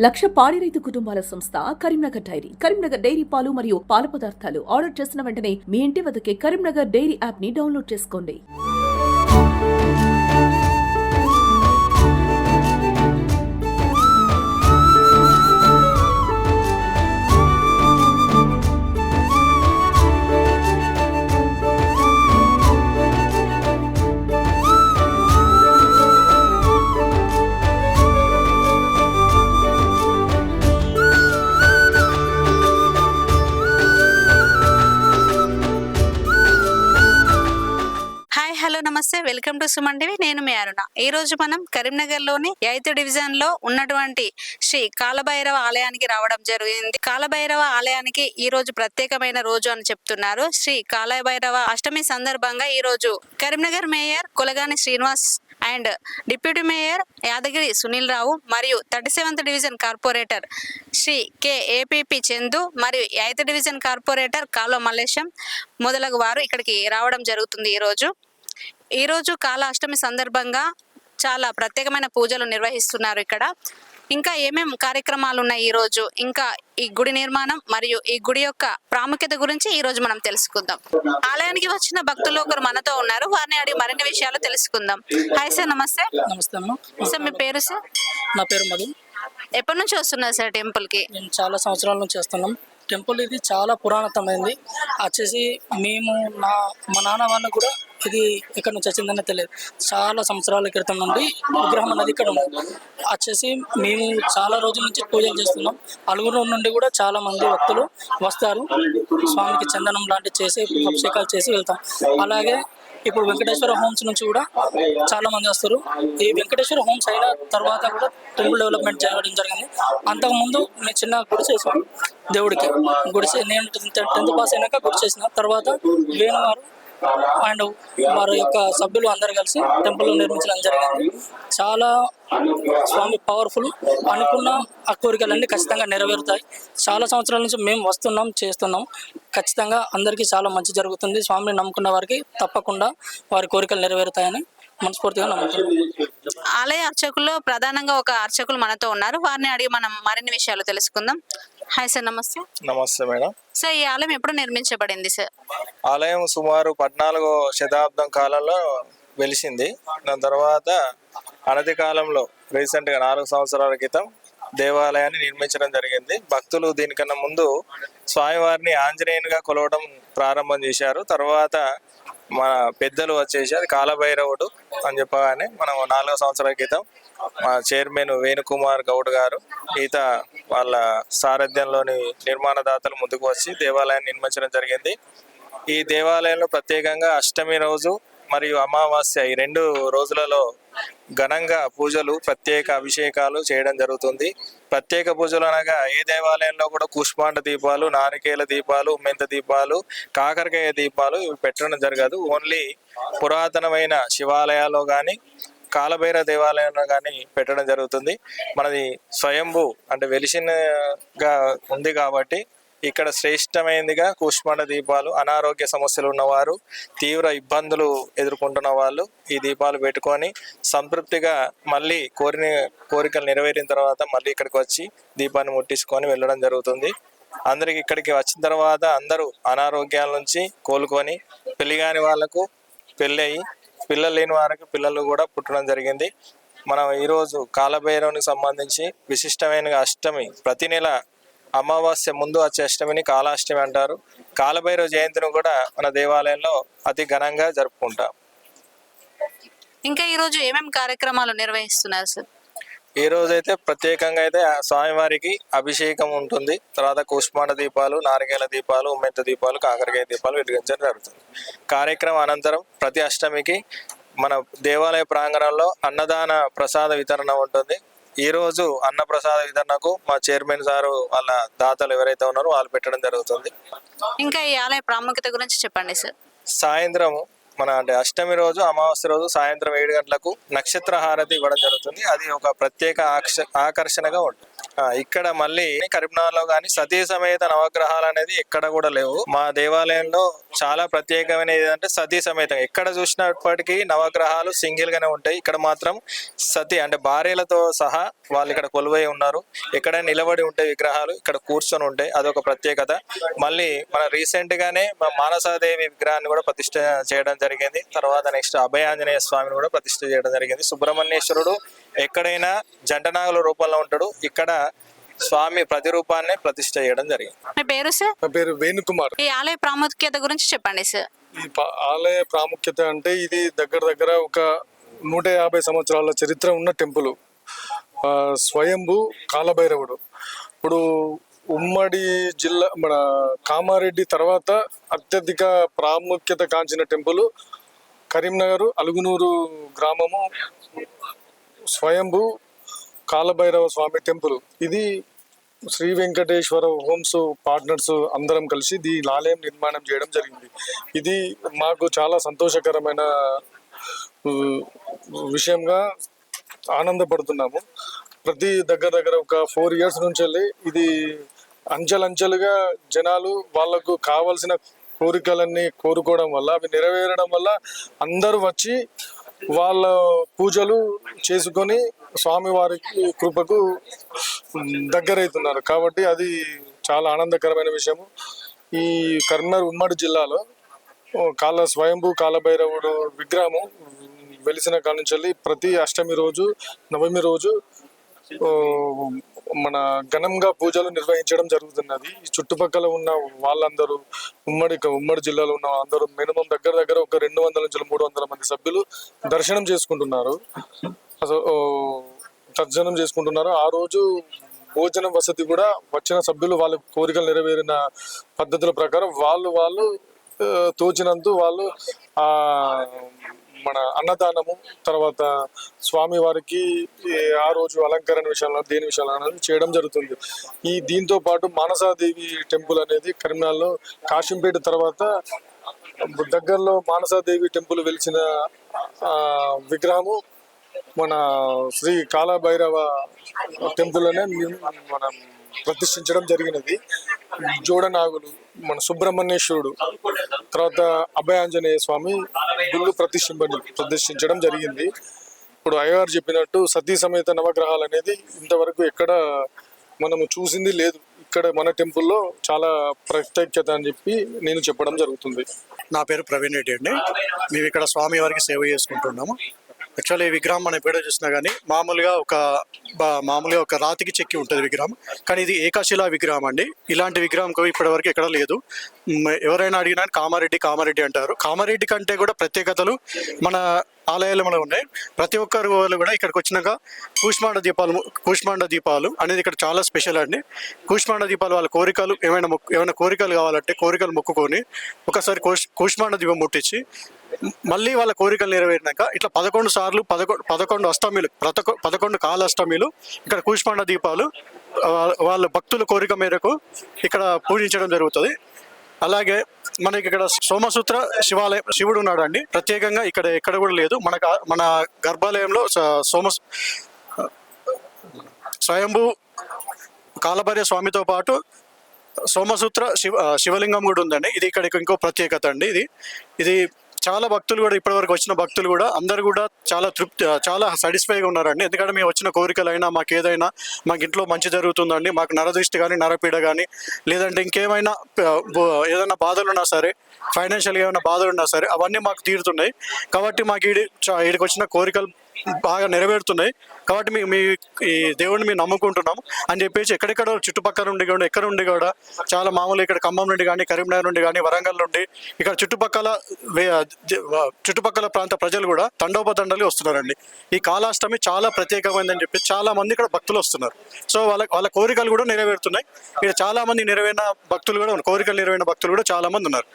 లక్ష పాడి రైతు కుటుంబాల సంస్థ కరీంనగర్ డైరీ. కరీంనగర్ డైరీ పాలు మరియు పాల పదార్థాలు ఆర్డర్ చేసిన వెంటనే మీ ఇంటి వద్దకే కరీంనగర్ డైరీ యాప్ ని డౌన్లోడ్ చేసుకోండి. హలో నమస్తే, వెల్కమ్ టు సుమన్ టీవీ. నేను మీ అరుణ. ఈ రోజు మనం కరీంనగర్ లోని 8th డివిజన్ లో ఉన్నటువంటి శ్రీ కాలభైరవ ఆలయానికి రావడం జరిగింది. కాలభైరవ ఆలయానికి ఈ రోజు ప్రత్యేకమైన రోజు అని చెప్తున్నారు. శ్రీ కాలభైరవ అష్టమి సందర్భంగా ఈ రోజు Karimnagar mayor Kolagani Srinivas and deputy mayor Yadagiri Sunil Rao మరియు 37th డివిజన్ కార్పొరేటర్ శ్రీ ఏపీపీ చందు మరియు 8th డివిజన్ కార్పొరేటర్ కాలో మల్లేశం మొదలగు వారు ఇక్కడికి రావడం జరుగుతుంది. ఈ రోజు కాల అష్టమి సందర్భంగా చాలా ప్రత్యేకమైన పూజలు నిర్వహిస్తున్నారు ఇక్కడ. ఇంకా ఏమేం కార్యక్రమాలు ఉన్నాయి ఈ రోజు, ఇంకా ఈ గుడి నిర్మాణం మరియు ఈ గుడి యొక్క ప్రాముఖ్యత గురించి ఈ రోజు మనం తెలుసుకుందాం. ఆలయానికి వచ్చిన భక్తులు ఒకరు మనతో ఉన్నారు, వారిని అడిగి మరిన్ని విషయాలు తెలుసుకుందాం. హాయ్ సార్, నమస్తే. నమస్తే అమ్మ. సార్, మీ పేరు సార్? నా పేరు మధు. ఎప్పటి నుంచి వస్తున్నారు సార్ టెంపుల్ కి? మేము చాలా సంవత్సరాల నుంచి చేస్తున్నాం. టెంపుల్ ఇది చాలా పురాతనమైంది. వచ్చేసి మా నాన్న వాళ్ళు కూడా ఇది ఎక్కడి నుంచి వచ్చిందని తెలియదు. చాలా సంవత్సరాల క్రితం నుండి విగ్రహం అనేది ఇక్కడ ఉంది. వచ్చేసి మేము చాలా రోజుల నుంచి పూజలు చేస్తున్నాం. అలుగురు నుండి కూడా చాలా మంది భక్తులు వస్తారు. స్వామికి చందనం లాంటివి చేసి అభిషేకాలు చేసి వెళ్తాం. అలాగే ఇప్పుడు వెంకటేశ్వర హోమ్స్ నుంచి కూడా చాలా మంది వస్తారు. ఈ వెంకటేశ్వర హోమ్స్ అయిన తర్వాత కూడా టెంపుల్ డెవలప్మెంట్ చేయడం జరిగింది. అంతకుముందు మేము చిన్న గుడి చేసాం దేవుడికి. నేను 10th పాస్ అయినాక గుడి చేసిన తర్వాత వేణువారు అండ్ వారి యొక్క సభ్యులు అందరు కలిసి టెంపుల్ నిర్మించడం జరిగింది. చాలా స్వామి పవర్ఫుల్. అనుకున్న ఆ కోరికలన్నీ ఖచ్చితంగా నెరవేరుతాయి. చాలా సంవత్సరాల నుంచి మేము వస్తున్నాం, చేస్తున్నాం. ఖచ్చితంగా అందరికీ చాలా మంచి జరుగుతుంది. స్వామిని నమ్ముకున్న వారికి తప్పకుండా వారి కోరికలు నెరవేరుతాయని మనస్ఫూర్తిగా నమ్ముతున్నాం. ఆలయ అర్చకుల్లో ప్రధానంగా ఒక అర్చకులు మనతో ఉన్నారు, వారిని అడిగి మనం మరిన్ని విషయాలు తెలుసుకుందాం. హాయ్ సార్, నమస్తే. నమస్తే మేడం. సార్, ఈ ఆలయం ఎప్పుడు నిర్మించబడింది సార్? ఆలయం సుమారు 14వ శతాబ్దం కాలంలో వెలిసింది. దాని తర్వాత అనతి కాలంలో రీసెంట్గా 4 సంవత్సరాల క్రితం దేవాలయాన్ని నిర్మించడం జరిగింది. భక్తులు దీనికన్నా ముందు స్వామివారిని ఆంజనేయునిగా కొలవడం ప్రారంభం చేశారు. తర్వాత మన పెద్దలు వచ్చేసి అది కాలభైరవుడు అని చెప్పగానే మనం 4 సంవత్సరాల క్రితం మా చైర్మన్ వేణుకుమార్ గౌడ్ గారు ఈత వాళ్ళ సారథ్యంలోని నిర్మాణదాతలు ముందుకు వచ్చి దేవాలయాన్ని నిర్మించడం జరిగింది. ఈ దేవాలయంలో ప్రత్యేకంగా అష్టమి రోజు మరియు అమావాస్య ఈ 2 రోజులలో ఘనంగా పూజలు, ప్రత్యేక అభిషేకాలు చేయడం జరుగుతుంది. ప్రత్యేక పూజలు అనగా ఏ దేవాలయంలో కూడా కుష్మాండ దీపాలు, నారికేల దీపాలు, మెంత దీపాలు, కాకరకాయ దీపాలు ఇవి పెట్టడం జరగదు. ఓన్లీ పురాతనమైన శివాలయాల్లో కానీ కాలభైరవ దేవాలయంలో కానీ పెట్టడం జరుగుతుంది. మనది స్వయంభూ అంటే వెలిసినగా ఉంది కాబట్టి ఇక్కడ శ్రేష్టమైనదిగా కూష్మాండ దీపాలు. అనారోగ్య సమస్యలు ఉన్నవారు, తీవ్ర ఇబ్బందులు ఎదుర్కొంటున్న వాళ్ళు ఈ దీపాలు పెట్టుకొని సంతృప్తిగా మళ్ళీ కోరికలు నెరవేరిన తర్వాత మళ్ళీ ఇక్కడికి వచ్చి దీపాన్ని ముట్టించుకొని వెళ్ళడం జరుగుతుంది. అందరికి ఇక్కడికి వచ్చిన తర్వాత అందరూ అనారోగ్యాల నుంచి కోలుకొని పెళ్లి కాని వాళ్ళకు పెళ్ళి అయ్యి పిల్లలు లేని వారికి పిల్లలు కూడా పుట్టడం జరిగింది. మనం ఈరోజు కాలభైరవునికి సంబంధించి విశిష్టమైన అష్టమి, ప్రతి నెల అమావాస్య ముందు వచ్చే అష్టమిని కాలాష్టమి అంటారు. కాలభైరవ జయంతిని కూడా మన దేవాలయంలో అతి ఘనంగా జరుపుకుంటాం. ఇంకా ఈ రోజు ఏమేమి కార్యక్రమాలు నిర్వహిస్తున్నారు సార్? ఈ రోజైతే ప్రత్యేకంగా అయితే స్వామివారికి అభిషేకం ఉంటుంది. తర్వాత కుష్మాండ దీపాలు, నారికేల దీపాలు, ఉమ్మెంత దీపాలు, కాకరకాయ దీపాలు వెలిగించడం జరుగుతుంది. కార్యక్రమం అనంతరం ప్రతి అష్టమికి మన దేవాలయ ప్రాంగణంలో అన్నదాన ప్రసాద వితరణ ఉంటుంది. ఈ రోజు అన్న ప్రసాద వితరణకు మా చైర్మన్ సారు వాళ్ళ దాతలు ఎవరైతే ఉన్నారో వాళ్ళు పెట్టడం జరుగుతుంది. ఇంకా ఈ ఆలయ ప్రాముఖ్యత గురించి చెప్పండి సార్. సాయంత్రం అంటే అష్టమి రోజు, అమావాస్య రోజు సాయంత్రం 7 గంటలకు నక్షత్ర హారతి ఇవ్వడం జరుగుతుంది. అది ఒక ప్రత్యేక ఆకర్షణగా ఉంటుంది. ఇక్కడ మళ్ళీ కరీంనగర్లో కానీ సతీ సమేత నవగ్రహాలు అనేది ఎక్కడ కూడా లేవు. మా దేవాలయంలో చాలా ప్రత్యేకమైన ఏదంటే సతీ సమేతం ఎక్కడ చూసినప్పటికీ నవగ్రహాలు సింగిల్ గానే ఉంటాయి. ఇక్కడ మాత్రం సతీ అంటే భార్యలతో సహా వాళ్ళు ఇక్కడ కొలువై ఉన్నారు. ఎక్కడ నిలబడి ఉంటాయి విగ్రహాలు, ఇక్కడ కూర్చొని ఉంటాయి. అదొక ప్రత్యేకత. మళ్ళీ మన రీసెంట్ గానే మానసాదేవి విగ్రహాన్ని కూడా ప్రతిష్ఠ చేయడం జరిగింది. తర్వాత నెక్స్ట్ అభయాంజనేయ స్వామిని కూడా ప్రతిష్ఠ చేయడం జరిగింది. సుబ్రహ్మణ్యేశ్వరుడు ఎక్కడైనా జంటనాగుల రూపంలో ఉంటాడు. ఇక్కడ స్వామి ప్రతిరూపాన్ని ప్రతిష్ఠ చేయడం జరిగింది. మీ పేరు సార్? నా పేరు వేణుకుమార్. ఈ ఆలయ ప్రాముఖ్యత గురించి చెప్పండి సార్. ఈ ఆలయ ప్రాముఖ్యత అంటే ఇది దగ్గర ఒక 150 సంవత్సరాల చరిత్ర ఉన్న టెంపుల్. స్వయంభూ కాలభైరవుడు. ఇప్పుడు ఉమ్మడి జిల్లా మన కామారెడ్డి తర్వాత అత్యధిక ప్రాముఖ్యత కాంచిన టెంపుల్ కరీంనగర్ అలుగునూరు గ్రామము స్వయంభూ కాలభైరవ స్వామి టెంపుల్. ఇది శ్రీ వెంకటేశ్వర హోమ్స్ పార్ట్నర్స్ అందరం కలిసి ఈ ఆలయం నిర్మాణం చేయడం జరిగింది. ఇది మాకు చాలా సంతోషకరమైన విషయంగా ఆనందపడుతున్నాము. ప్రతి దగ్గర ఒక 4 years నుంచి వెళ్ళి ఇది అంచెలంచెలుగా జనాలు వాళ్ళకు కావాల్సిన కోరికలన్నీ కోరుకోవడం వల్ల అవి నెరవేరడం వల్ల అందరూ వచ్చి వాళ్ళ పూజలు చేసుకొని స్వామివారికి కృపకు దగ్గరవుతున్నారు. కాబట్టి అది చాలా ఆనందకరమైన విషయము. ఈ కరీంనగర్ ఉమ్మడి జిల్లాలో స్వయంభూ కాలభైరవుడు విగ్రహము వెలిసిన కాడ నుంచి ప్రతి అష్టమి రోజు నవమి రోజు మన ఘనంగా పూజలు నిర్వహించడం జరుగుతున్నది. ఈ చుట్టుపక్కల ఉన్న వాళ్ళందరూ ఉమ్మడి జిల్లాలో ఉన్న అందరూ మినిమం దగ్గర ఒక 200 నుంచి 300 మంది సభ్యులు దర్శనం చేసుకుంటున్నారు. ఆ రోజు భోజనం వసతి కూడా వచ్చిన సభ్యులు వాళ్ళ కోరికలు నెరవేరిన పద్ధతుల ప్రకారం వాళ్ళు తోచినందు వాళ్ళు ఆ మన అన్నదానము తర్వాత స్వామి వారికి ఆ రోజు అలంకరణ విషయంలో దేని విషయంలో చేయడం జరుగుతుంది. దీంతో పాటు మానసాదేవి టెంపుల్ అనేది కరీంనగర్లో కాశింపేట తర్వాత దగ్గరలో మానసాదేవి టెంపుల్ వెలిసిన విగ్రహము మన శ్రీ కాలభైరవ టెంపుల్ అనే మనం ప్రతిష్ఠించడం జరిగినది. జోడనాగులు మన సుబ్రహ్మణ్యేశ్వరుడు తర్వాత అభయాంజనేయ స్వామి గుళ్ళు ప్రతిష్ఠించడం జరిగింది. ఇప్పుడు అయ్యగారు చెప్పినట్టు సతీ సమేత నవగ్రహాలు అనేది ఇంతవరకు ఎక్కడ మనము చూసింది లేదు. ఇక్కడ మన టెంపుల్లో చాలా ప్రత్యేకత అని చెప్పి నేను చెప్పడం జరుగుతుంది. నా పేరు ప్రవీణ్ రెడ్డి అండి. మేము ఇక్కడ స్వామి వారికి సేవ చేసుకుంటున్నాము. యాక్చువల్లీ ఈ విగ్రహం మనం ఎప్పుడో చూసినా కానీ మామూలుగా ఒక రాతికి చెక్కి ఉంటుంది విగ్రహం, కానీ ఇది ఏకాశిలా విగ్రహం అండి. ఇలాంటి విగ్రహం ఇప్పటివరకు ఎక్కడ లేదు. ఎవరైనా అడిగినా కామారెడ్డి అంటారు. కామారెడ్డి కంటే కూడా ప్రత్యేకతలు మన ఆలయాలు ఉన్నాయి. ప్రతి ఒక్కరు కూడా ఇక్కడికి వచ్చినాక కూష్మాండ దీపాలు అనేది ఇక్కడ చాలా స్పెషల్ అండి. కూష్మాండ దీపాలు వాళ్ళ కోరికలు ఏమైనా కోరికలు కావాలంటే కోరికలు మొక్కుకొని ఒకసారి కూష్మాండ దీపం ముట్టించి మళ్ళీ వాళ్ళ కోరికలు నెరవేరినాక ఇట్లా 11 సార్లు 11 అష్టమిలు 11 కాల అష్టమిలు ఇక్కడ కూష్మాండ దీపాలు వాళ్ళ భక్తుల కోరిక మేరకు ఇక్కడ పూజించడం జరుగుతుంది. అలాగే మనకి ఇక్కడ సోమసూత్ర శివుడు ఉన్నాడు అండి. ప్రత్యేకంగా ఇక్కడ ఎక్కడ కూడా లేదు. మన గర్భాలయంలో స్వయంభూ కాలభైరవ స్వామితో పాటు సోమసూత్ర శివలింగం కూడా ఉందండి. ఇది ఇక్కడ ఇంకో ప్రత్యేకత అండి. ఇది చాలా భక్తులు కూడా ఇప్పటివరకు వచ్చిన భక్తులు కూడా అందరు కూడా చాలా సాటిస్ఫైగా ఉన్నారండి. ఎందుకంటే మేము వచ్చిన కోరికలైనా మాకు ఏదైనా మాకు ఇంట్లో మంచి జరుగుతుందండి, మాకు నరదృష్టి కానీ నరపీడ కానీ లేదంటే ఇంకేమైనా ఏదైనా బాధలు ఉన్నా సరే, ఫైనాన్షియల్గా ఏమైనా బాధలు ఉన్నా సరే అవన్నీ మాకు తీరుతున్నాయి. కాబట్టి మాకు ఈడికి వచ్చిన కోరికలు బాగా నెరవేరుతున్నాయి. కాబట్టి మీ ఈ దేవుడిని మేము నమ్ముకుంటున్నాము అని చెప్పేసి ఎక్కడెక్కడ చుట్టుపక్కల నుండి కూడా ఎక్కడ నుండి కూడా చాలా మామూలు ఇక్కడ ఖమ్మం నుండి కానీ కరీంనగర్ నుండి కానీ వరంగల్ నుండి ఇక్కడ చుట్టుపక్కల ప్రాంత ప్రజలు కూడా తండోపతండాలు వస్తున్నారండి. ఈ కాలాష్టమి చాలా ప్రత్యేకమైందని చెప్పి చాలా మంది ఇక్కడ భక్తులు వస్తున్నారు. సో వాళ్ళ కోరికలు కూడా నెరవేరుతున్నాయి. ఇక్కడ చాలా మంది కోరికలు నెరవేరిన భక్తులు కూడా చాలా మంది ఉన్నారు.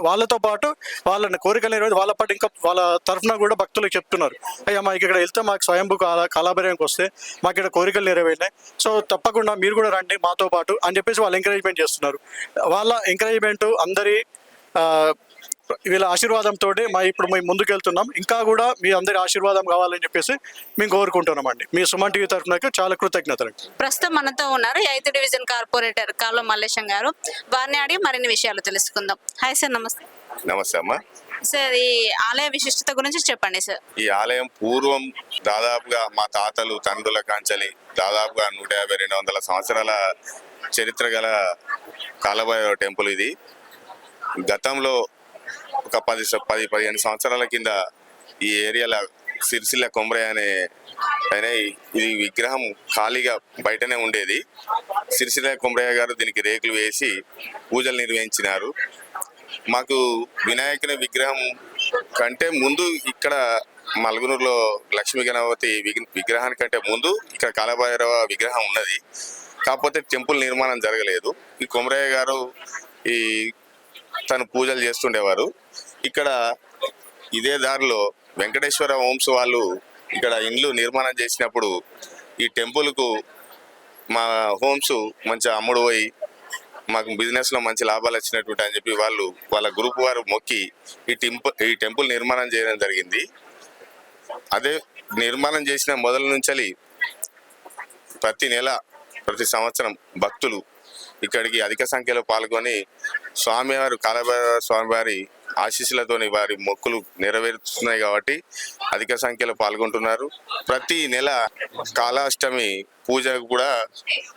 వాళ్ళతో పాటు వాళ్ళ కోరికలు నెరవేరు వాళ్ళ పాటు ఇంకా వాళ్ళ తరఫున కూడా భక్తులకు చెప్తున్నారు, అయ్యా మాకు ఇక్కడ వెళ్తే మాకు స్వయంభూ కాలభైరవానికి వస్తే మాకు ఇక్కడ కోరికలు నెరవేరినాయి, సో తప్పకుండా మీరు కూడా రండి మాతో పాటు అని చెప్పేసి వాళ్ళు ఎంకరేజ్మెంట్ చేస్తున్నారు. వాళ్ళ ఎంకరేజ్మెంట్ అందరి వీళ్ళ ఆశీర్వాదంతో ఇప్పుడు మేము ముందుకు వెళ్తున్నాం. ఇంకా కూడా మీ అందరి ఆశీర్వాదం కావాలని చెప్పేసి మేము కోరుకుంటున్నామండి. మీ సుమన్ టీవీ తరఫున చాలా కృతజ్ఞతలు. ప్రస్తుతం మనతో ఉన్నారు 8th డివిజన్ కార్పొరేటర్ కాలువ మల్లేశం గారు. వారిని అడిగి మరిన్ని విషయాలు తెలుసుకుందాం. హాయ్ సార్, నమస్తే. నమస్తే అమ్మ. సార్, ఈ ఆలయ విశిష్టత గురించి చెప్పండి సార్. ఈ ఆలయం పూర్వం దాదాపుగా మా తాతలు తండ్రుల కాంచలి దాదాపుగా 150-200 సంవత్సరాల చరిత్ర గల కాలభైరవ టెంపుల్ ఇది. గతంలో ఒక 10-15 సంవత్సరాల కింద ఈ ఏరియాలో సిరిసిల్ల కొమరయ్య అనే ఇది విగ్రహం ఖాళీగా బయటనే ఉండేది. సిరిసిల్ల కొమరయ్య గారు దీనికి రేకులు వేసి పూజలు నిర్వహించినారు. మాకు వినాయకుని విగ్రహం కంటే ముందు ఇక్కడ మల్గునూరులో లక్ష్మీ గణపతి విగ్రహానికంటే ముందు ఇక్కడ కాలభైరవ విగ్రహం ఉన్నది. కాకపోతే టెంపుల్ నిర్మాణం జరగలేదు. ఈ కొమరయ్య గారు తను పూజలు చేస్తుండేవారు. ఇక్కడ ఇదే దారిలో వెంకటేశ్వర హోమ్స్ వాళ్ళు ఇక్కడ ఇండ్లు నిర్మాణం చేసినప్పుడు ఈ టెంపుల్కు మా హోమ్స్ మంచిగా అమ్ముడు పోయి మాకు బిజినెస్లో మంచి లాభాలు వచ్చినట్టు అని చెప్పి వాళ్ళ గ్రూప్ వారు మొక్కి ఈ టెంపుల్ నిర్మాణం చేయడం జరిగింది. అదే నిర్మాణం చేసిన మొదల నుంచి ప్రతి సంవత్సరం భక్తులు ఇక్కడికి అధిక సంఖ్యలో పాల్గొని స్వామివారు కాలభైరవ స్వామివారి ఆశీస్సులతోని వారి మొక్కులు నెరవేరుతున్నాయి కాబట్టి అధిక సంఖ్యలో పాల్గొంటున్నారు. ప్రతి నెల కాలాష్టమి పూజ కూడా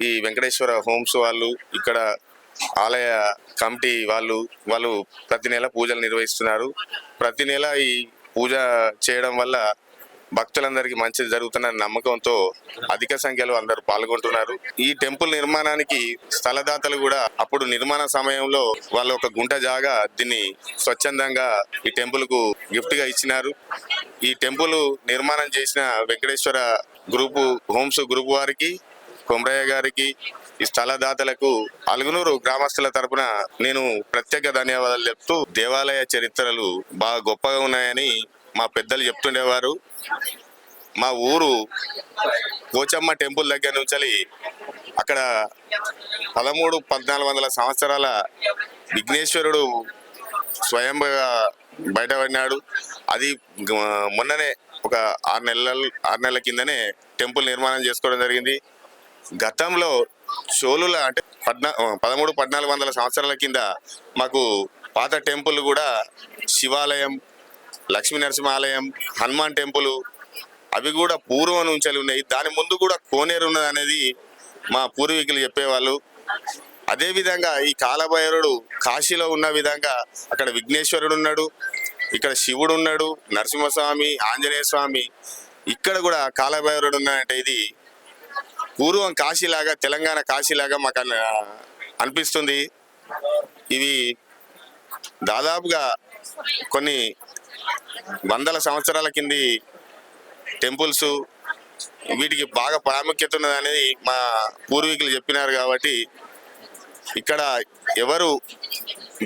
ఈ వెంకటేశ్వర హోమ్స్ వాళ్ళు ఇక్కడ ఆలయ కమిటీ వాళ్ళు ప్రతి నెల పూజలు నిర్వహిస్తున్నారు. ప్రతి నెల ఈ పూజ చేయడం వల్ల భక్తులందరికీ మంచిది జరుగుతున్న నమ్మకంతో అధిక సంఖ్యలో అందరూ పాల్గొంటున్నారు. ఈ టెంపుల్ నిర్మాణానికి స్థలదాతలు కూడా అప్పుడు నిర్మాణ సమయంలో వాళ్ళు ఒక గుంట జాగా దీన్ని స్వచ్ఛందంగా ఈ టెంపుల్ కు గిఫ్ట్ గా ఇచ్చినారు. ఈ టెంపుల్ నిర్మాణం చేసిన వెంకటేశ్వర హోమ్స్ గ్రూప్ వారికి, కొమరయ్య గారికి, ఈ స్థలదాతలకు అలుగునూరు గ్రామస్తుల తరపున నేను ప్రత్యేక ధన్యవాదాలు చెప్తూ, దేవాలయ చరిత్రలు బాగా గొప్పగా ఉన్నాయని మా పెద్దలు చెప్తుండేవారు. మా ఊరు పోచమ్మ టెంపుల్ దగ్గర నుంచి అక్కడ 1300-1400 సంవత్సరాల విఘ్నేశ్వరుడు స్వయంగా బయటపడినాడు. అది మొన్ననే ఒక 6 నెలల కిందనే టెంపుల్ నిర్మాణం చేసుకోవడం జరిగింది. గతంలో చోళుల అంటే 1300-1400 సంవత్సరాల కింద మాకు పాత టెంపుల్ కూడా శివాలయం, లక్ష్మీ నరసింహాలయం, హనుమాన్ టెంపుల్ అవి కూడా పూర్వం నుంచి ఉన్నాయి. దాని ముందు కూడా కోనేరు ఉన్నది అనేది మా పూర్వీకులు చెప్పేవాళ్ళు. అదేవిధంగా ఈ కాలభైరవుడు కాశీలో ఉన్న విధంగా అక్కడ విఘ్నేశ్వరుడు ఉన్నాడు, ఇక్కడ శివుడు ఉన్నాడు, నరసింహస్వామి, ఆంజనేయ స్వామి, ఇక్కడ కూడా కాలభైరవుడు ఉన్నాడంటే ఇది పూర్వం కాశీలాగా, తెలంగాణ కాశీలాగా మాకు అనిపిస్తుంది. ఇవి దాదాపుగా కొన్ని వందల సంవత్సరాల కింది టెంపుల్స్, వీటికి బాగా ప్రాముఖ్యత ఉన్నది అనేది మా పూర్వీకులు చెప్పినారు. కాబట్టి ఇక్కడ ఎవరు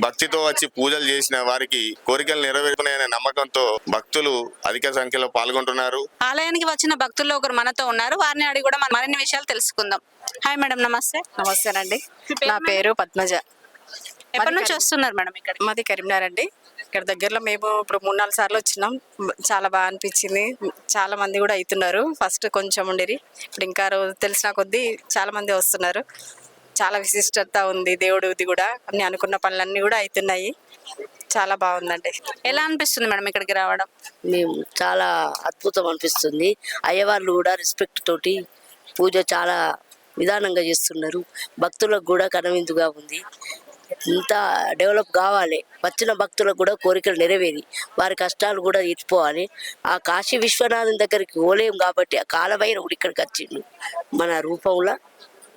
భక్తితో వచ్చి పూజలు చేసిన వారికి కోరికలు నెరవేరుతున్నాయనే నమ్మకంతో భక్తులు అధిక సంఖ్యలో పాల్గొంటున్నారు. ఆలయానికి వచ్చిన భక్తుల్లో ఒకరు మనతో ఉన్నారు. వారిని అడిగి కూడా మరిన్ని విషయాలు తెలుసుకుందాం. హాయ్ మేడం, నమస్తే. నమస్తేనండి. నా పేరు పద్మజ. ఎప్పటి నుంచి వస్తున్నారు మేడం ఇక్కడ? మాది కరీంనగర్ అండి. ఇక్కడ దగ్గరలో మేము ఇప్పుడు 3-4 సార్లు వచ్చినాం. చాలా బాగా అనిపించింది. చాలా మంది కూడా అవుతున్నారు. ఫస్ట్ కొంచెం ఉండేది, ఇప్పుడు ఇంకా తెలిసిన కొద్దీ చాలా మంది వస్తున్నారు. చాలా విశిష్టత ఉంది దేవుడిది కూడా. అన్ని అనుకున్న పనులన్నీ కూడా అవుతున్నాయి. చాలా బాగుందండి. ఎలా అనిపిస్తుంది మేడం ఇక్కడికి రావడం? మేము చాలా అద్భుతం అనిపిస్తుంది. అయ్యవాళ్ళు కూడా రెస్పెక్ట్ తోటి పూజ చాలా విధానంగా చేస్తున్నారు. భక్తులకు కూడా కనువిందుగా ఉంది. ఇంత డెవలప్ కావాలి, వచ్చిన భక్తులకు కూడా కోరికలు నెరవేరి వారి కష్టాలు కూడా తీర్చుకోవాలి. ఆ కాశీ విశ్వనాథం దగ్గరికి పోలేం కాబట్టి ఆ కాలభైరవుడు ఇక్కడికి వచ్చిండు. మన రూపంలో,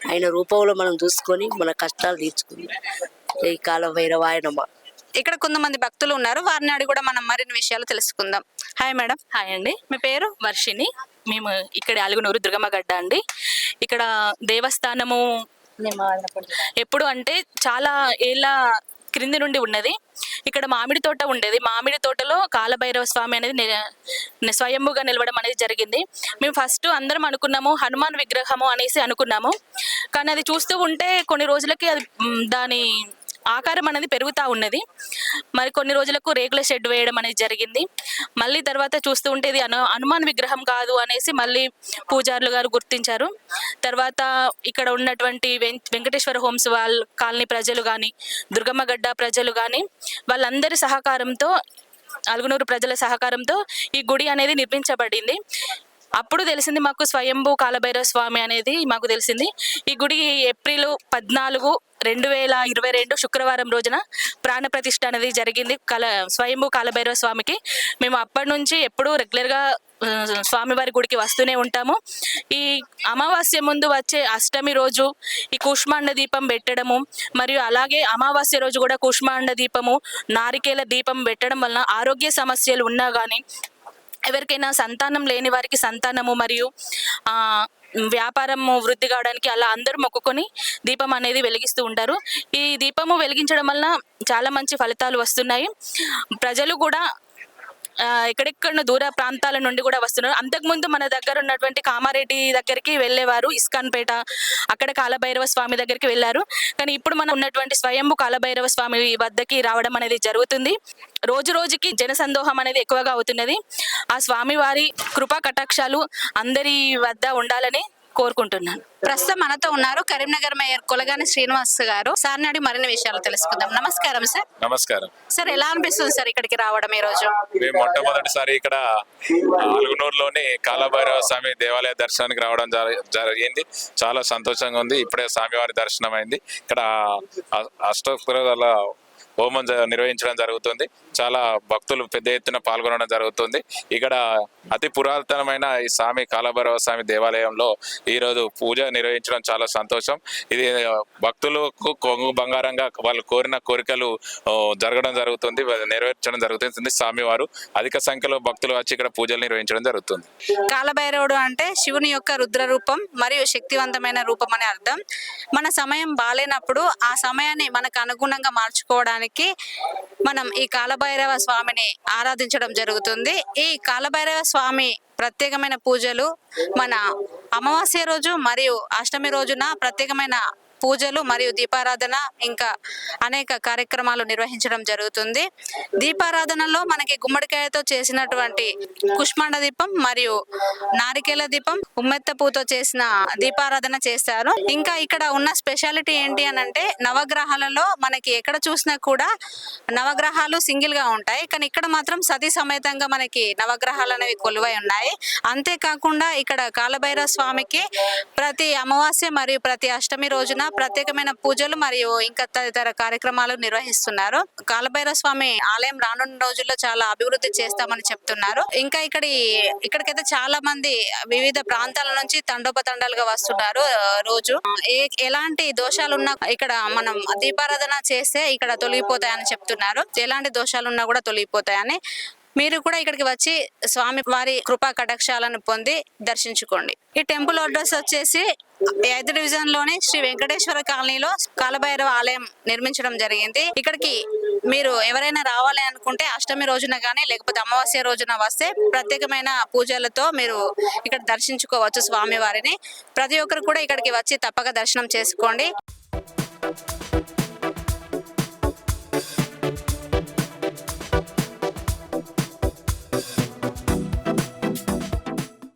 ఆయన రూపంలో మనం చూసుకొని మన కష్టాలు తీర్చుకుందాం. ఈ కాలభైరవాయ నమః. ఇక్కడ కొంతమంది భక్తులు ఉన్నారు. వారిని అడిగి కూడా మనం మరిన్ని విషయాలు తెలుసుకుందాం. Hi madam. హాయ్ అండి. మీ పేరు? వర్షిని. మేము ఇక్కడ అలుగునూరు దుర్గమ్మగడ్డ అండి. ఇక్కడ దేవస్థానము ఎప్పుడు అంటే చాలా ఏళ్ళ క్రింది నుండి ఉన్నది. ఇక్కడ మామిడి తోట ఉండేది. మామిడి తోటలో కాలభైరవ స్వామి అనేది స్వయంభుగా నిలవడం అనేది జరిగింది. మేము ఫస్ట్ అందరం అనుకున్నాము హనుమాన్ విగ్రహము అనేసి అనుకున్నాము. కానీ అది చూస్తూ ఉంటే కొన్ని రోజులకి అది దాని ఆకారం అనేది పెరుగుతూ ఉన్నది. మరి కొన్ని రోజులకు రేకుల షెడ్ వేయడం అనేది జరిగింది. మళ్ళీ తర్వాత చూస్తూ ఉంటే ఇది హనుమాన్ విగ్రహం కాదు అనేసి మళ్ళీ పూజారులు గారు గుర్తించారు. తర్వాత ఇక్కడ ఉన్నటువంటి వెంకటేశ్వర హోమ్స్ వాళ్ళ కాలనీ ప్రజలు కానీ, దుర్గమ్మ గడ్డ ప్రజలు కానీ వాళ్ళందరి సహకారంతో, అలుగునూరు ప్రజల సహకారంతో ఈ గుడి అనేది నిర్మించబడింది. అప్పుడు తెలిసింది మాకు స్వయంభూ కాలభైరవ స్వామి అనేది మాకు తెలిసింది. ఈ గుడి ఏప్రిల్ 14, 2022 శుక్రవారం రోజున ప్రాణ ప్రతిష్ఠ అనేది జరిగింది స్వయంభూ కాలభైరవ స్వామికి. మేము అప్పటి నుంచి ఎప్పుడూ రెగ్యులర్గా స్వామివారి గుడికి వస్తూనే ఉంటాము. ఈ అమావాస్య ముందు వచ్చే అష్టమి రోజు ఈ కూష్మాండ దీపం పెట్టడము, మరియు అలాగే అమావాస్య రోజు కూడా కూష్మాండ దీపము, నారికేల దీపం పెట్టడం వలన ఆరోగ్య సమస్యలు ఉన్నా కానీ, ఎవరికైనా సంతానం లేని వారికి సంతానము మరియు వ్యాపారము వృద్ధి కావడానికి అలా అందరూ మొక్కుకొని దీపం అనేది వెలిగిస్తూ ఉంటారు. ఈ దీపము వెలిగించడం వలన చాలా మంచి ఫలితాలు వస్తున్నాయి. ప్రజలు కూడా ఎక్కడెక్కడ దూర ప్రాంతాల నుండి కూడా వస్తున్నారు. అంతకుముందు మన దగ్గర ఉన్నటువంటి కామారెడ్డి దగ్గరికి వెళ్ళేవారు, ఇస్కాన్పేట, అక్కడ కాలభైరవ స్వామి దగ్గరికి వెళ్ళారు. కానీ ఇప్పుడు మనం ఉన్నటువంటి స్వయంభూ కాలభైరవ స్వామి వద్దకి రావడం అనేది జరుగుతుంది. రోజు రోజుకి జనసందోహం అనేది ఎక్కువగా అవుతున్నది. ఆ స్వామి వారి కృపా కటాక్షాలు అందరి వద్ద ఉండాలని కోరుకుంటున్నాను. ప్రస్తుతం మనతో ఉన్నారు కరీంనగర్ మేయర్ కొలగాని శ్రీనివాస్ గారు. సార్ని అడిగి మరిన్ని విషయాలు తెలుసుకుందాం. నమస్కారం సార్. నమస్కారం సార్, ఎలా అనిపిస్తుంది సార్ ఇక్కడికి రావడం ఈ రోజు? మేము మొట్టమొదటిసారి ఇక్కడ అలుగునూరులోని కాలభైరవ స్వామి దేవాలయ దర్శనానికి రావడం జరిగింది. చాలా సంతోషంగా ఉంది. ఇప్పుడే స్వామివారి దర్శనం అయింది. ఇక్కడ అష్టోత్తరాల హోమం నిర్వహించడం జరుగుతుంది. చాలా భక్తులు పెద్ద ఎత్తున పాల్గొనడం జరుగుతుంది. ఇక్కడ అతి పురాతనమైన ఈ స్వామి కాలభైరవ స్వామి దేవాలయంలో ఈరోజు పూజ నిర్వహించడం చాలా సంతోషం. ఇది భక్తులకు కొంగు బంగారంగా వాళ్ళు కోరిన కోరికలు జరగడం జరుగుతుంది, నెరవేర్చడం జరుగుతుంది. స్వామివారు అధిక సంఖ్యలో భక్తులు వచ్చి ఇక్కడ పూజలు నిర్వహించడం జరుగుతుంది. కాలభైరవుడు అంటే శివుని యొక్క రుద్ర రూపం మరియు శక్తివంతమైన రూపం అని అర్థం. మన సమయం బాలేనప్పుడు ఆ సమయాన్ని మనకు అనుగుణంగా మార్చుకోవడానికి మనం ఈ కాలభైరవ స్వామిని ఆరాధించడం జరుగుతుంది. ఈ కాలభైరవ స్వామి ప్రత్యేకమైన పూజలు మన అమావాస్య రోజు మరియు అష్టమి రోజున ప్రత్యేకమైన పూజలు మరియు దీపారాధన, ఇంకా అనేక కార్యక్రమాలు నిర్వహించడం జరుగుతుంది. దీపారాధనలో మనకి గుమ్మడికాయతో చేసినటువంటి కుష్మాండ దీపం మరియు నారికేల దీపం, ఉమ్మెత్త పూతో చేసిన దీపారాధన చేస్తారు. ఇంకా ఇక్కడ ఉన్న స్పెషాలిటీ ఏంటి అని అంటే, నవగ్రహాలలో మనకి ఎక్కడ చూసినా కూడా నవగ్రహాలు సింగిల్ గా ఉంటాయి, కానీ ఇక్కడ మాత్రం సతీ సమేతంగా మనకి నవగ్రహాలు అనేవి కొలువై ఉన్నాయి. అంతేకాకుండా ఇక్కడ కాలభైరవ స్వామికి ప్రతి అమావాస్య మరియు ప్రతి అష్టమి రోజున ప్రత్యేకమైన పూజలు మరియు ఇంకా తదితర కార్యక్రమాలు నిర్వహిస్తున్నారు. కాలభైరవ స్వామి ఆలయం రానున్న రోజుల్లో చాలా అభివృద్ధి చేస్తామని చెప్తున్నారు. ఇంకా ఇక్కడికైతే చాలా మంది వివిధ ప్రాంతాల నుంచి తండోపతండాలుగా వస్తున్నారు. రోజు ఎలాంటి దోషాలున్నా ఇక్కడ మనం దీపారాధన చేస్తే ఇక్కడ తొలగిపోతాయని చెప్తున్నారు. ఎలాంటి దోషాలున్నా కూడా తొలగిపోతాయని. మీరు కూడా ఇక్కడికి వచ్చి స్వామి వారి కృపా కటాక్షాలను పొంది దర్శించుకోండి. ఈ టెంపుల్ అడ్రస్ వచ్చేసి 5వ డివిజన్ లోని శ్రీ వెంకటేశ్వర కాలనీలో కాలభైరవ ఆలయం నిర్మించడం జరిగింది. ఇక్కడికి మీరు ఎవరైనా రావాలి అనుకుంటే అష్టమి రోజున కానీ లేకపోతే అమావాస్య రోజున వస్తే ప్రత్యేకమైన పూజలతో మీరు ఇక్కడ దర్శించుకోవచ్చు స్వామి వారిని. ప్రతి ఒక్కరు కూడా ఇక్కడికి వచ్చి తప్పక దర్శనం చేసుకోండి.